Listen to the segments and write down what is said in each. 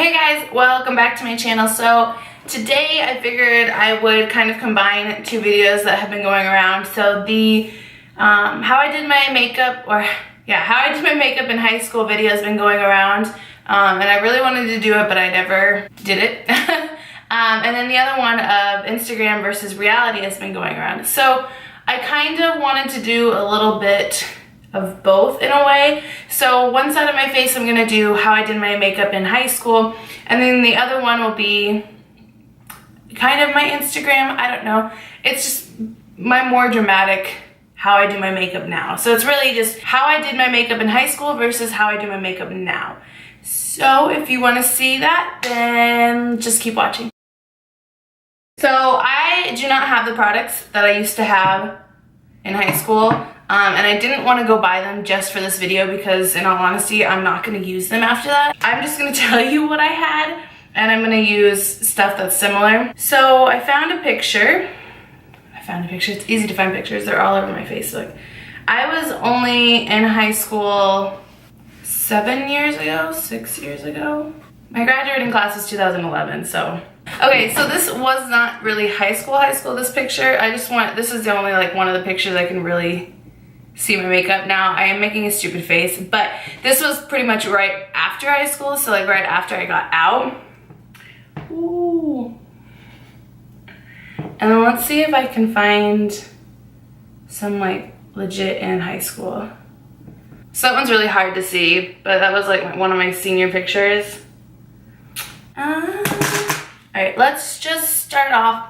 Hey guys, welcome back to my channel. So today I figured I would kind of combine two videos that have been going around. So the how I did my makeup in high school video has been going around, and I really wanted to do it, but I never did it. And then the other one of Instagram versus reality has been going around. So I kind of wanted to do a little bit of both in a way. So one side of my face I'm gonna do how I did my makeup in high school, and then the other one will be kind of my Instagram. I don't know, it's just my more dramatic how I do my makeup now. So it's really just how I did my makeup in high school versus how I do my makeup now. So if you want to see that, then just keep watching. So I do not have the products that I used to have in high school. And I didn't want to go buy them just for this video because, in all honesty, I'm not going to use them after that. I'm just going to tell you what I had, and I'm going to use stuff that's similar. So I found a picture. It's easy to find pictures. They're all over my Facebook. I was only in high school 6 years ago. My graduating class was 2011, so. Okay, so this was not really high school, this picture. This is the only one of the pictures I can really see my makeup. Now I am making a stupid face, but this was pretty much right after high school, so right after I got out. Ooh. And then let's see if I can find some legit in high school. So that one's really hard to see, but that was one of my senior pictures. Alright, let's just start off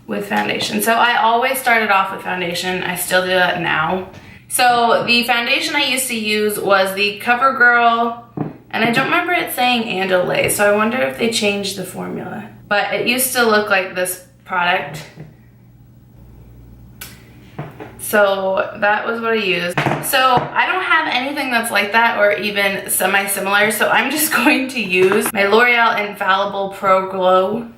with foundation. So I always started off with foundation. I still do that now. So the foundation I used to use was the CoverGirl, and I don't remember it saying Andolay, so I wonder if they changed the formula. But it used to look like this product. So that was what I used. So I don't have anything that's like that or even semi-similar, so I'm just going to use my L'Oreal Infallible Pro Glow.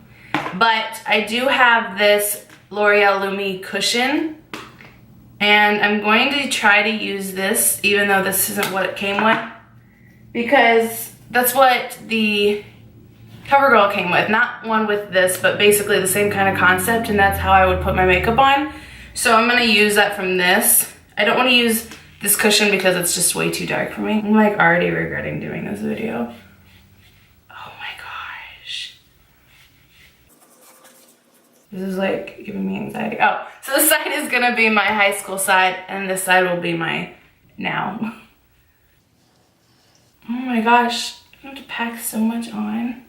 But I do have this L'Oreal Lumi cushion, and I'm going to try to use this even though this isn't what it came with, because that's what the CoverGirl came with. Not one with this, but basically the same kind of concept, and that's how I would put my makeup on. So I'm going to use that from this. I don't want to use this cushion because it's just way too dark for me. I'm already regretting doing this video. Oh my gosh. This is giving me anxiety. Oh, so this side is gonna be my high school side, and this side will be my now. Oh my gosh, I have to pack so much on.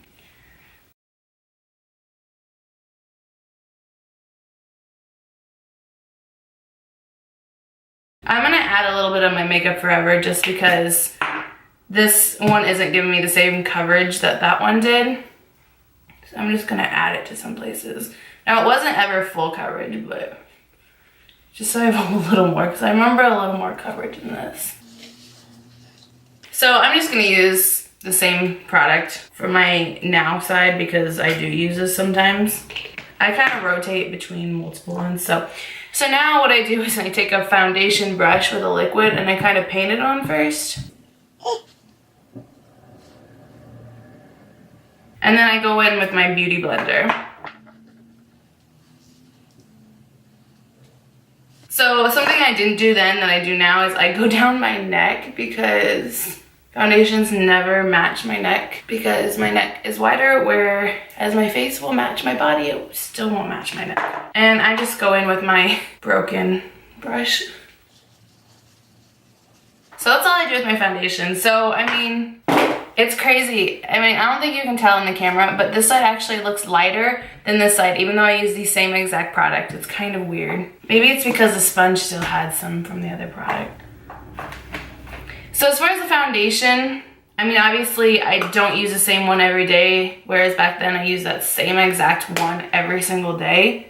I'm gonna add a little bit of my Makeup Forever just because this one isn't giving me the same coverage that that one did. So I'm just gonna add it to some places. Now it wasn't ever full coverage, but just so I have a little more, because I remember a little more coverage in this. So I'm just gonna use the same product for my now side because I do use this sometimes. I kind of rotate between multiple ones. So now what I do is I take a foundation brush with a liquid and I kind of paint it on first. And then I go in with my Beauty Blender. So something I didn't do then that I do now is I go down my neck, because foundations never match my neck because my neck is wider, whereas my face will match my body, it still won't match my neck. And I just go in with my broken brush. So that's all I do with my foundation. So, I mean, it's crazy. I mean, I don't think you can tell in the camera, but this side actually looks lighter than this side, even though I use the same exact product. It's kind of weird. Maybe it's because the sponge still had some from the other product. So as far as the foundation, I mean, obviously I don't use the same one every day, whereas back then I used that same exact one every single day.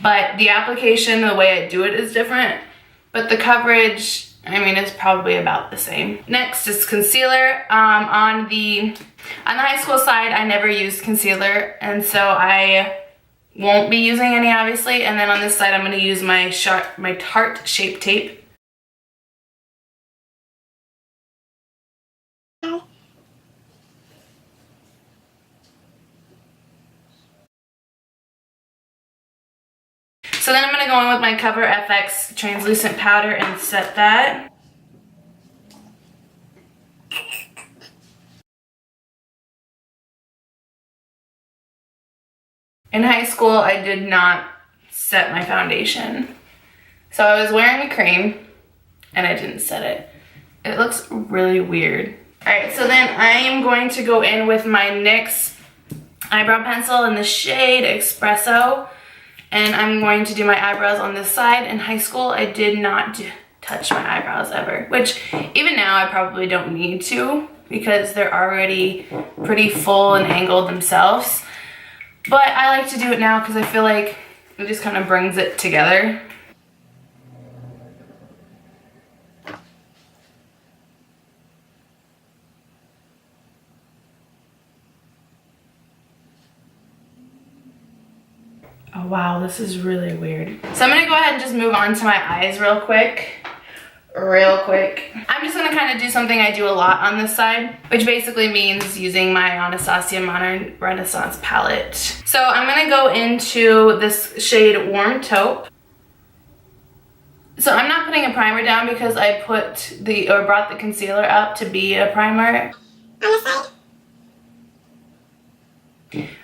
But the application, the way I do it is different, but the coverage, I mean, it's probably about the same. Next is concealer. On the high school side, I never used concealer, and so I won't be using any, obviously. And then on this side, I'm gonna use my Tarte Shape Tape. So then I'm gonna go in with my Cover FX translucent powder and set that. In high school, I did not set my foundation. So I was wearing a cream and I didn't set it. It looks really weird. All right, so then I am going to go in with my NYX eyebrow pencil in the shade Espresso. And I'm going to do my eyebrows on this side. In high school, I did not touch my eyebrows ever, which even now I probably don't need to because they're already pretty full and angled themselves. But I like to do it now because I feel like it just kind of brings it together. Oh wow, this is really weird. So I'm gonna go ahead and just move on to my eyes real quick. I'm just gonna kind of do something I do a lot on this side, which basically means using my Anastasia Modern Renaissance palette. So I'm gonna go into this shade Warm Taupe. So I'm not putting a primer down because I brought the concealer up to be a primer.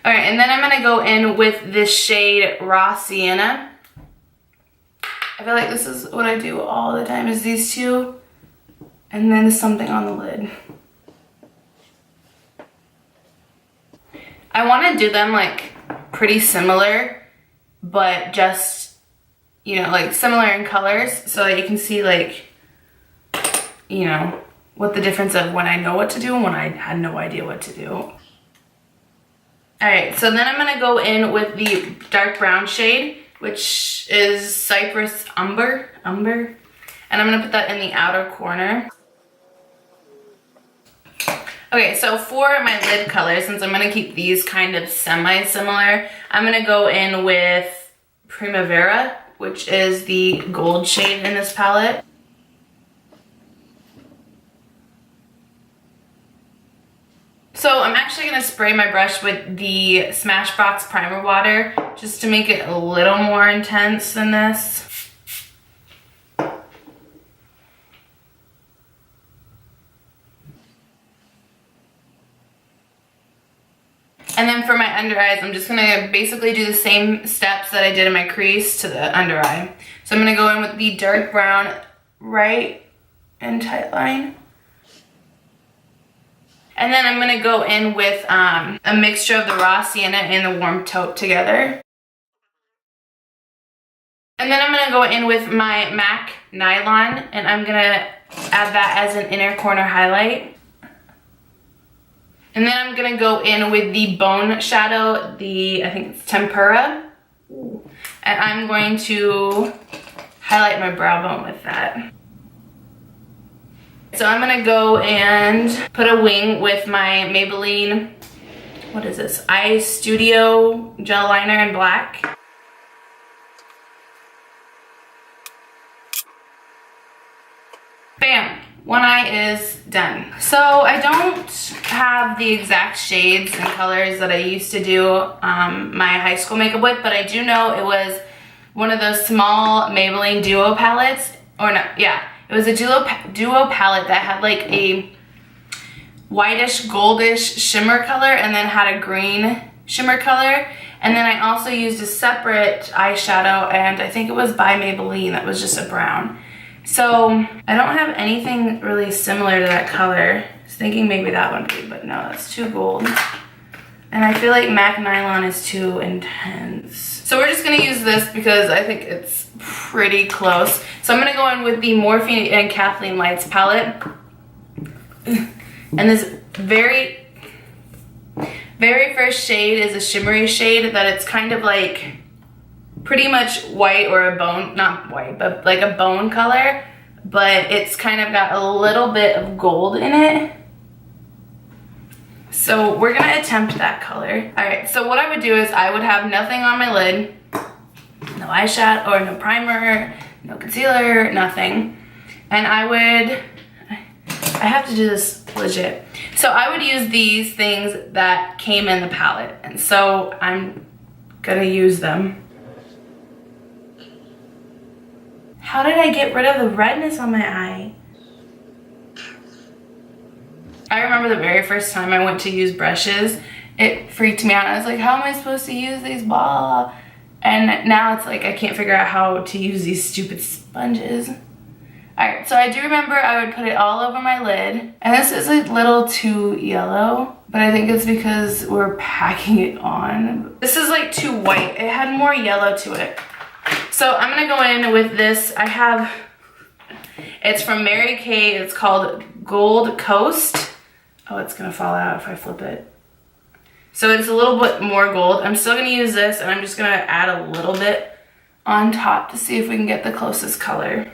Alright, and then I'm gonna go in with this shade Raw Sienna. I feel like this is what I do all the time, is these two, and then something on the lid. I want to do them like pretty similar, but just, you know, like similar in colors so that you can see like, you know, what the difference of when I know what to do and when I had no idea what to do. Alright, so then I'm going to go in with the dark brown shade, which is Cypress Umber. And I'm going to put that in the outer corner. Okay, so for my lid color, since I'm going to keep these kind of semi-similar, I'm going to go in with Primavera, which is the gold shade in this palette. So I'm actually going to spray my brush with the Smashbox Primer Water just to make it a little more intense than this. And then for my under eyes, I'm just going to basically do the same steps that I did in my crease to the under eye. So I'm going to go in with the dark brown right and tight line. And then I'm going to go in with a mixture of the Raw Sienna and the Warm Taupe together. And then I'm going to go in with my MAC Nylon, and I'm going to add that as an inner corner highlight. And then I'm going to go in with the Bone Shadow, I think it's Tempera. And I'm going to highlight my brow bone with that. So I'm gonna go and put a wing with my Maybelline, what is this? Eye Studio gel liner in black. Bam! One eye is done. So I don't have the exact shades and colors that I used to do my high school makeup with, but I do know it was one of those small Maybelline Duo palettes, or no, yeah. It was a duo palette that had like a whitish, goldish shimmer color and then had a green shimmer color. And then I also used a separate eyeshadow, and I think it was by Maybelline that was just a brown. So I don't have anything really similar to that color. I was thinking maybe that one would be, but no, that's too gold. And I feel like MAC Nylon is too intense. So we're just gonna use this because I think it's pretty close. So I'm gonna go in with the Morphe and Kathleen Lights palette. And this very first shade is a shimmery shade that it's kind of like pretty much white, or a bone, not white, but like a bone color. But it's kind of got a little bit of gold in it. So we're gonna attempt that color. All right, so what I would do is I would have nothing on my lid, no eyeshadow or no primer, no concealer, nothing. And I have to do this legit. So I would use these things that came in the palette. And so I'm gonna use them. How did I get rid of the redness on my eye? I remember the very first time I went to use brushes, it freaked me out. I was like, how am I supposed to use these? Blah. And now it's like I can't figure out how to use these stupid sponges. Alright, so I do remember I would put it all over my lid. And this is a little too yellow, but I think it's because we're packing it on. This is like too white. It had more yellow to it. So I'm gonna go in with this. It's from Mary Kay. It's called Gold Coast. Oh, it's gonna fall out if I flip it. So it's a little bit more gold. I'm still gonna use this, and I'm just gonna add a little bit on top to see if we can get the closest color.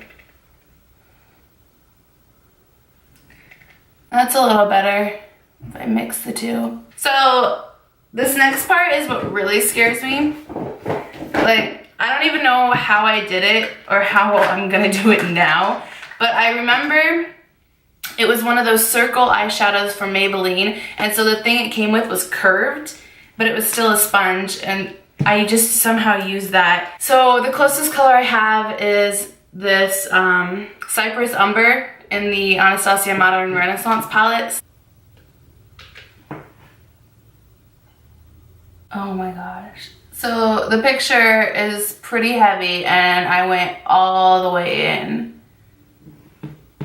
That's a little better if I mix the two. So this next part is what really scares me. Like, I don't even know how I did it or how I'm gonna do it now, but I remember it was one of those circle eyeshadows from Maybelline, and so the thing it came with was curved, but it was still a sponge, and I just somehow used that. So the closest color I have is this Cypress Umber in the Anastasia Modern Renaissance palette. Oh my gosh. So the picture is pretty heavy, and I went all the way in.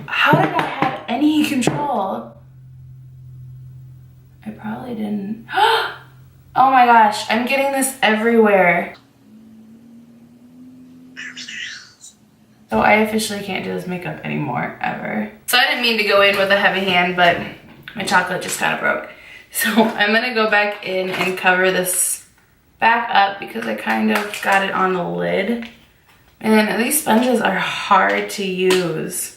How did I have any control? I probably didn't. Oh my gosh, I'm getting this everywhere. So I officially can't do this makeup anymore, ever. So I didn't mean to go in with a heavy hand, but my chocolate just kind of broke. So I'm gonna go back in and cover this back up because I kind of got it on the lid. And these sponges are hard to use.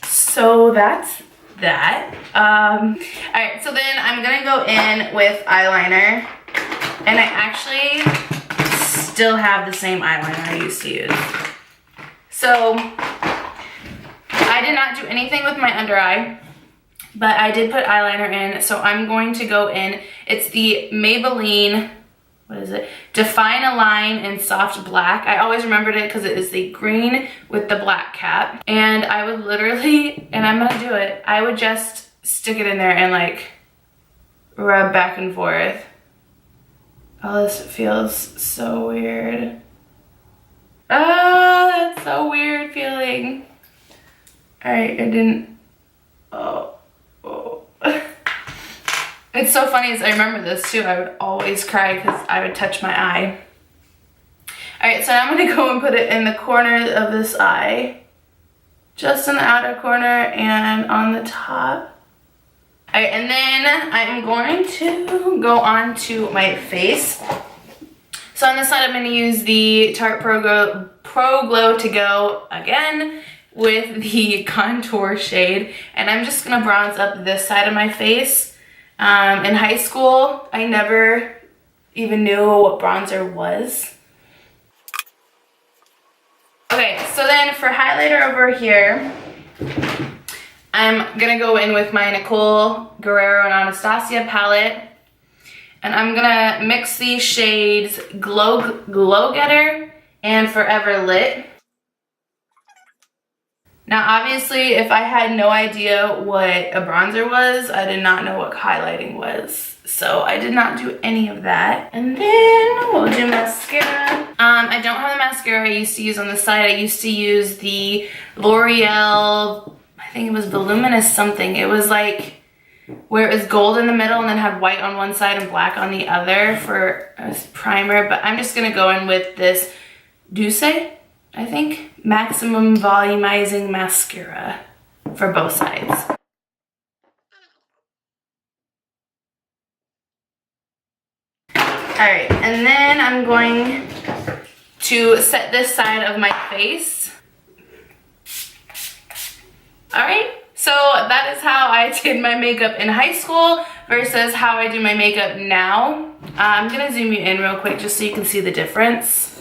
So that's that. Alright, so then I'm gonna go in with eyeliner. And I actually still have the same eyeliner I used to use. So I did not do anything with my under eye, but I did put eyeliner in. So I'm going to go in. It's the Maybelline, what is it? Define a Line in Soft Black. I always remembered it because it is the green with the black cap. And I would literally, and I'm gonna do it, I would just stick it in there and like rub back and forth. Oh, this feels so weird. Ah, that's so weird feeling. All right, I didn't, oh. It's so funny as I remember this too. I would always cry because I would touch my eye. All right, so now I'm gonna go and put it in the corner of this eye. Just in the outer corner and on the top. All right, and then I'm going to go on to my face. So on this side, I'm gonna use the Tarte Pro Glow To Go again with the contour shade. And I'm just gonna bronze up this side of my face. In high school, I never even knew what bronzer was. Okay, so then for highlighter over here, I'm gonna go in with my Nicole Guerrero and Anastasia palette, and I'm gonna mix these shades Glow Getter and Forever Lit. Now obviously if I had no idea what a bronzer was, I did not know what highlighting was. So I did not do any of that. And then we'll do mascara. I don't have the mascara I used to use on the side. I used to use the L'Oreal, I think it was Voluminous something. It was like where it was gold in the middle and then had white on one side and black on the other for a primer. But I'm just gonna go in with this Douce, I think, Maximum Volumizing Mascara for both sides. All right, and then I'm going to set this side of my face. All right, so that is how I did my makeup in high school versus how I do my makeup now. I'm gonna zoom you in real quick just so you can see the difference.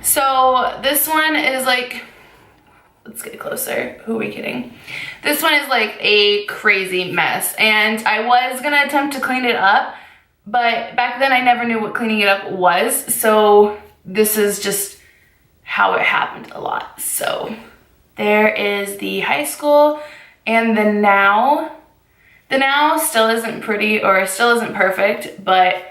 So this one is like, let's get closer. Who are we kidding? This one is like a crazy mess. And I was gonna attempt to clean it up, but back then I never knew what cleaning it up was. So this is just how it happened a lot. So there is the high school and the now. The now still isn't pretty or still isn't perfect, but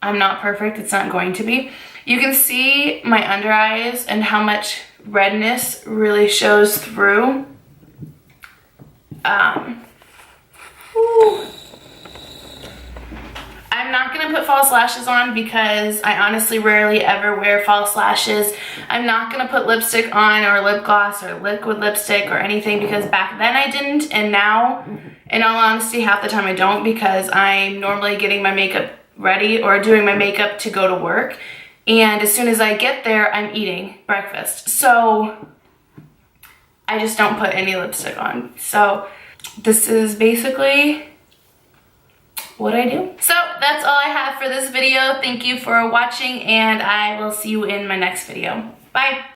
I'm not perfect. It's not going to be. You can see my under eyes and how much redness really shows through. I'm not going to put false lashes on because I honestly rarely ever wear false lashes. I'm not going to put lipstick on or lip gloss or liquid lipstick or anything because back then I didn't, and now, in all honesty, half the time I don't because I'm normally getting my makeup ready or doing my makeup to go to work. And as soon as I get there, I'm eating breakfast. So I just don't put any lipstick on. So this is basically what I do. So that's all I have for this video. Thank you for watching, and I will see you in my next video. Bye.